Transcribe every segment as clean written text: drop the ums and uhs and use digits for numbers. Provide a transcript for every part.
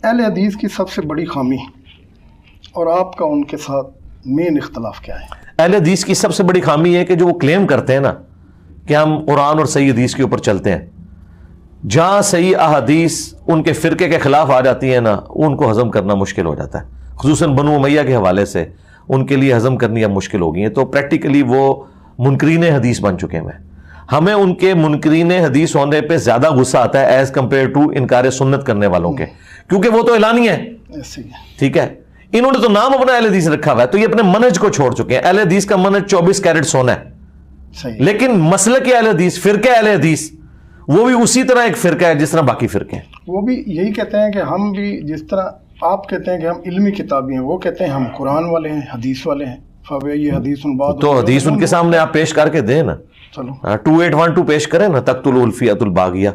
اہل حدیث کی سب سے بڑی خامی اور آپ کا ان کے ساتھ مین اختلاف کیا ہے؟ اہل حدیث کی سب سے بڑی خامی ہے کہ جو وہ کلیم کرتے ہیں نا کہ ہم قرآن اور صحیح حدیث کے اوپر چلتے ہیں، جہاں صحیح احادیث ان کے فرقے کے خلاف آ جاتی ہیں نا، ان کو ہضم کرنا مشکل ہو جاتا ہے، خصوصاً بنو امیہ کے حوالے سے ان کے لیے ہضم کرنی اب مشکل ہو گئی ہے، تو پریکٹیکلی وہ منکرین حدیث بن چکے ہیں۔ ہمیں ان کے منکرین حدیث ہونے پہ زیادہ غصہ آتا ہے ایز کمپیئر ٹو انکار سنت کرنے والوں کے، کیونکہ وہ تو اعلانی ہے، ٹھیک ہے، انہوں نے تو نام اپنا اہل حدیث رکھا ہوا ہے، تو یہ اپنے منہج کو چھوڑ چکے ہیں۔ اہل حدیث کا منہج 24 کیرٹ سونا ہے، لیکن مسلک اہل حدیث، فرقہ اہل حدیث، وہ بھی اسی طرح ایک فرقہ ہے جس طرح باقی فرقے ہیں۔ وہ بھی یہی کہتے ہیں کہ ہم بھی جس طرح آپ کہتے ہیں کہ ہم علمی کتابی ہیں، وہ کہتے ہیں ہم قرآن والے ہیں، حدیث والے ہیں۔ یہ حدیث تو حدیث ان کے سامنے آپ پیش کر کے دیں نا، 2812 پیش کریں نا، تقتل الفیۃ الباغیہ،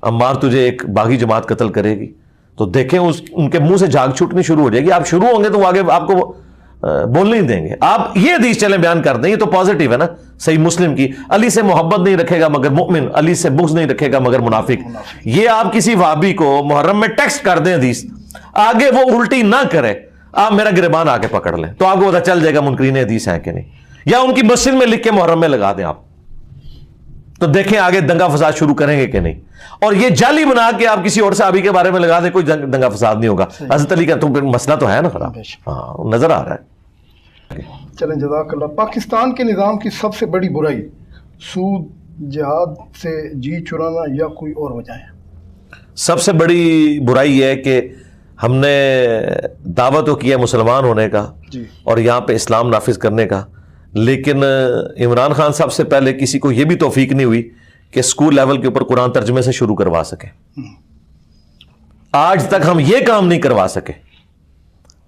عمار تجھے ایک باغی جماعت قتل کرے گی، تو دیکھیں ان کے منہ سے جھاگ چھوٹنی شروع ہو جائے گی، آپ شروع ہوں گے تو وہ آگے آپ کو بولنے ہی دیں گے۔ آپ یہ حدیث چلیں بیان کر دیں، یہ تو پازیٹیو ہے نا، صحیح مسلم کی، علی سے محبت نہیں رکھے گا مگر مؤمن، علی سے بغض نہیں رکھے گا مگر منافق۔ یہ آپ کسی وہابی کو محرم میں ٹیکسٹ کر دیں حدیث، آگے وہ الٹی نہ کرے، آپ میرا گریبان آ کے پکڑ لیں تو آپ کو پتا چل جائے گا منکرین حدیث ہیں کہ نہیں، یا ان کی مسجد میں لکھ کے محرم میں لگا دیں آپ، تو دیکھیں آگے دنگا فساد شروع کریں گے کہ نہیں۔ اور یہ جعلی بنا کے آپ کسی اور صحابی کے بارے میں لگا دیں، کوئی دنگا فساد نہیں ہوگا۔ حضرت علی کا تو مسئلہ تو ہے نا خراب، ہاں نظر آ رہا ہے۔ چلیں جزاک اللہ۔ پاکستان کے نظام کی سب سے بڑی برائی سود، جہاد سے جی چرانا یا کوئی اور وجہ ہے؟ سب سے بڑی برائی ہے کہ ہم نے دعوت تو کیا مسلمان ہونے کا اور یہاں پہ اسلام نافذ کرنے کا، لیکن عمران خان صاحب سے پہلے کسی کو یہ بھی توفیق نہیں ہوئی کہ اسکول لیول کے اوپر قرآن ترجمے سے شروع کروا سکے۔ آج تک ہم یہ کام نہیں کروا سکے،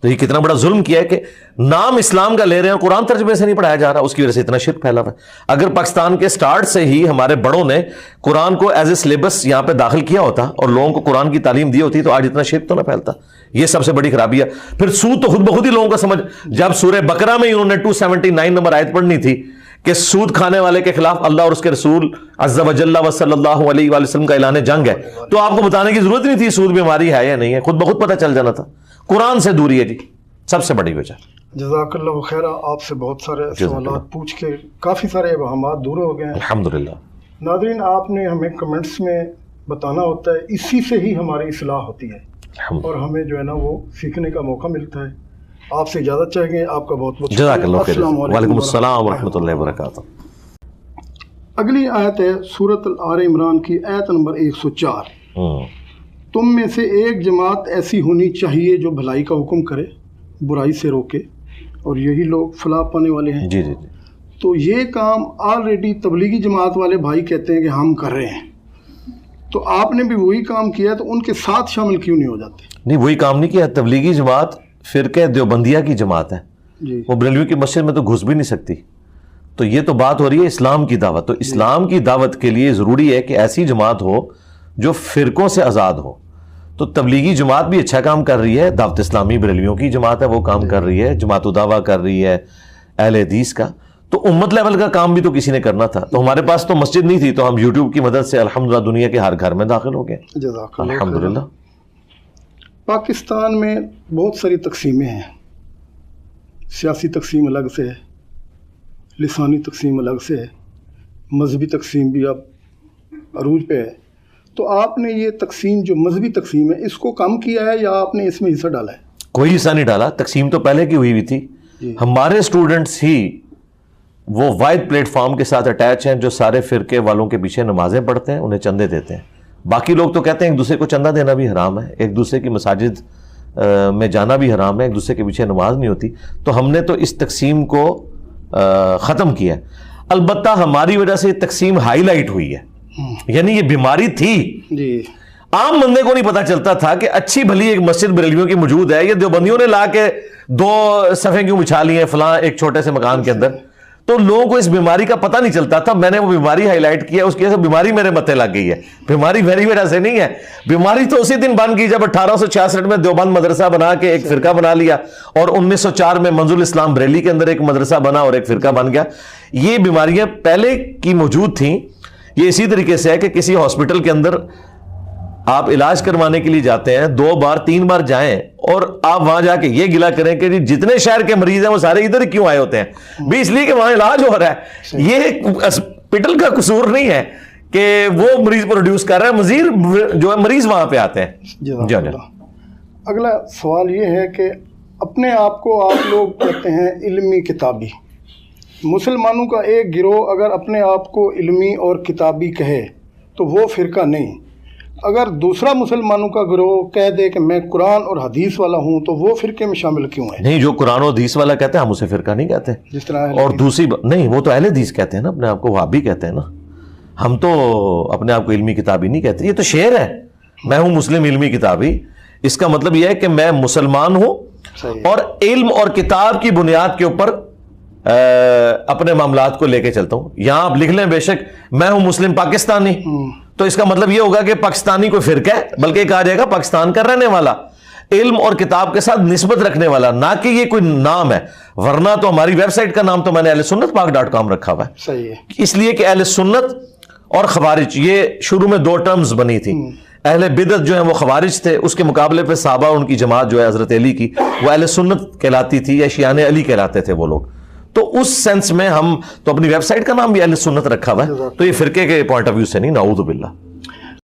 تو یہ کتنا بڑا ظلم کیا ہے کہ نام اسلام کا لے رہے ہیں، قرآن ترجمے سے نہیں پڑھایا جا رہا، اس کی وجہ سے اتنا شرک پھیلا ہوا ہے۔ اگر پاکستان کے سٹارٹ سے ہی ہمارے بڑوں نے قرآن کو ایز اے سلیبس یہاں پہ داخل کیا ہوتا اور لوگوں کو قرآن کی تعلیم دی ہوتی تو آج اتنا شرک تو نہ پھیلتا۔ یہ سب سے بڑی خرابی ہے۔ پھر سود تو خود بخود ہی لوگوں کا سمجھ، جب سورہ بقرہ میں انہوں نے 279 نمبر آیت پڑھنی تھی کہ سود کھانے والے کے خلاف اللہ اور اس کے رسول عز و جل و صلی اللہ علیہ وآلہ وسلم کا اعلان جنگ ہے، تو آپ کو بتانے کی ضرورت نہیں تھی سود بیماری ہے یا نہیں ہے، خود بخود پتہ چل جانا تھا۔ قرآن سے دوری ہے جی سب سے بڑی وجہ۔ جزاک اللہ خیر، آپ سے بہت سارے سوالات پوچھ کے کافی سارے ابہامات دور ہو گئے ہیں الحمدللہ۔ ناظرین، آپ نے ہمیں کمنٹس میں بتانا ہوتا ہے، اسی سے ہی ہماری اصلاح ہوتی ہے اور ہمیں جو ہے نا وہ سیکھنے کا موقع ملتا ہے۔ آپ سے اجازت چاہیں گے، آپ کا بہت بہت جزاک اللہ خیر، وعلیکم السلام ورحمۃ اللہ وبرکاتہ۔ اگلی آیت ہے سورۃ آل عمران کی آیت نمبر 104۔ تم میں سے ایک جماعت ایسی ہونی چاہیے جو بھلائی کا حکم کرے، برائی سے روکے، اور یہی لوگ فلاح پانے والے ہیں۔ جی جی جی۔ تو یہ کام آلریڈی تبلیغی جماعت والے بھائی کہتے ہیں کہ ہم کر رہے ہیں، تو آپ نے بھی وہی کام کیا ہے، تو ان کے ساتھ شامل کیوں نہیں ہو جاتے؟ نہیں، وہی کام نہیں کیا۔ تبلیغی جماعت فرقہ دیوبندیہ کی جماعت ہے، وہ بریلوی کی مسجد میں تو گھس بھی نہیں سکتی، تو یہ تو بات ہو رہی ہے اسلام کی دعوت۔ تو اسلام کی دعوت کے لیے ضروری ہے کہ ایسی جماعت ہو جو فرقوں سے آزاد ہو۔ تو تبلیغی جماعت بھی اچھا کام کر رہی ہے، دعوت اسلامی بریلویوں کی جماعت ہے وہ کام کر رہی ہے، جماعت الدعوہ کر رہی ہے اہل حدیث کا، تو امت لیول کا کام بھی تو کسی نے کرنا تھا۔ تو ہمارے پاس تو مسجد نہیں تھی، تو ہم یوٹیوب کی مدد سے الحمدللہ دنیا کے ہر گھر میں داخل ہو گئے الحمدللہ۔ پاکستان میں بہت ساری تقسیمیں ہیں، سیاسی تقسیم الگ سے ہے، لسانی تقسیم الگ سے ہے، مذہبی تقسیم بھی اب عروج پہ ہے۔ تو آپ نے یہ تقسیم جو مذہبی تقسیم ہے اس کو کم کیا ہے یا آپ نے اس میں حصہ ڈالا ہے؟ کوئی حصہ نہیں ڈالا، تقسیم تو پہلے کی ہوئی تھی۔ ہمارے اسٹوڈنٹس ہی وہ واحد پلیٹ فارم کے ساتھ اٹیچ ہیں جو سارے فرقے والوں کے پیچھے نمازیں پڑھتے ہیں، انہیں چندے دیتے ہیں۔ باقی لوگ تو کہتے ہیں ایک دوسرے کو چندہ دینا بھی حرام ہے، ایک دوسرے کی مساجد میں جانا بھی حرام ہے، ایک دوسرے کے پیچھے نماز نہیں ہوتی۔ تو ہم نے تو اس تقسیم کو ختم کیا ہے۔ البتہ ہماری وجہ سے یہ تقسیم ہائی لائٹ ہوئی ہے، یعنی یہ بیماری تھی، عام بندے کو نہیں پتا چلتا تھا کہ اچھی بھلی ایک مسجد بریلویوں کی موجود ہے، یہ دیوبندیوں نے لا کے 2 صفیں کیوں بچھا لی ہیں فلاں ایک چھوٹے سے مکان کے اندر، تو لوگوں کو اس بیماری کا پتہ نہیں چلتا تھا۔ میں نے وہ بیماری ہائی لائٹ کیا، اس کی وجہ سے بیماری میرے متھے لگ گئی ہے۔ بیماری میری وجہ سے نہیں ہے، بیماری تو اسی دن بن گئی جب 1866 میں دیوبند مدرسہ بنا کے ایک فرقہ بنا لیا، اور 1904 میں منظور اسلام بریلی کے اندر ایک مدرسہ بنا اور ایک فرقہ بن گیا۔ یہ بیماریاں پہلے کی موجود تھیں۔ یہ اسی طریقے سے ہے کہ کسی ہاسپٹل کے اندر آپ علاج کروانے کے لیے جاتے ہیں 2 بار 3 بار جائیں اور آپ وہاں جا کے یہ گلا کریں کہ جتنے شہر کے مریض ہیں وہ سارے ادھر کیوں آئے ہوتے ہیں، بھی اس لیے کہ وہاں علاج ہو رہا ہے. یہ ہاسپٹل کا قصور نہیں ہے کہ وہ مریض پروڈیوس کر رہا ہے، مزید جو ہے مریض وہاں پہ آتے ہیں. جزاک اللہ. اگلا سوال یہ ہے کہ اپنے آپ کو آپ لوگ کہتے ہیں علمی کتابی. مسلمانوں کا ایک گروہ اگر اپنے آپ کو علمی اور کتابی کہے تو وہ فرقہ نہیں، اگر دوسرا مسلمانوں کا گروہ کہہ دے کہ میں قرآن اور حدیث والا ہوں تو وہ فرقے میں شامل کیوں ہے؟ نہیں، جو قرآن و حدیث والا کہتے ہیں ہم اسے فرقہ نہیں کہتے. جس طرح اور دوسری نہیں، وہ تو اہل حدیث کہتے ہیں نا، اپنے آپ کو وہابی کہتے ہیں نا. ہم تو اپنے آپ کو علمی کتابی نہیں کہتے. یہ تو شعر ہے، میں ہوں مسلم علمی کتابی. اس کا مطلب یہ ہے کہ میں مسلمان ہوں اور علم اور کتاب کی بنیاد کے اوپر اپنے معاملات کو لے کے چلتا ہوں. یہاں آپ لکھ لیں بے شک میں ہوں مسلم پاکستانی، تو اس کا مطلب یہ ہوگا کہ پاکستانی کوئی فرقہ ہے، بلکہ کہا جائے گا پاکستان کا رہنے والا، علم اور کتاب کے ساتھ نسبت رکھنے والا، نہ کہ یہ کوئی نام ہے. ورنہ تو ہماری ویب سائٹ کا نام تو میں نے اہل سنت پاک.com رکھا ہوا ہے. صحیح ہے. اس لیے کہ اہل سنت اور خوارج یہ شروع میں 2 ٹرمز بنی تھی. اہل بدعت جو ہیں وہ خوارج تھے، اس کے مقابلے پہ صحابہ ان کی جماعت جو ہے حضرت علی کی وہ اہل سنت کہلاتی تھی یا شیعان علی کہلاتے تھے وہ لوگ. تو اس سینس میں ہم تو اپنی ویب سائٹ کا نام بھی اہل سنت رکھا ہوا ہے. تو یہ فرقے کے پوائنٹ آف ویو سے نہیں، نعوذ باللہ.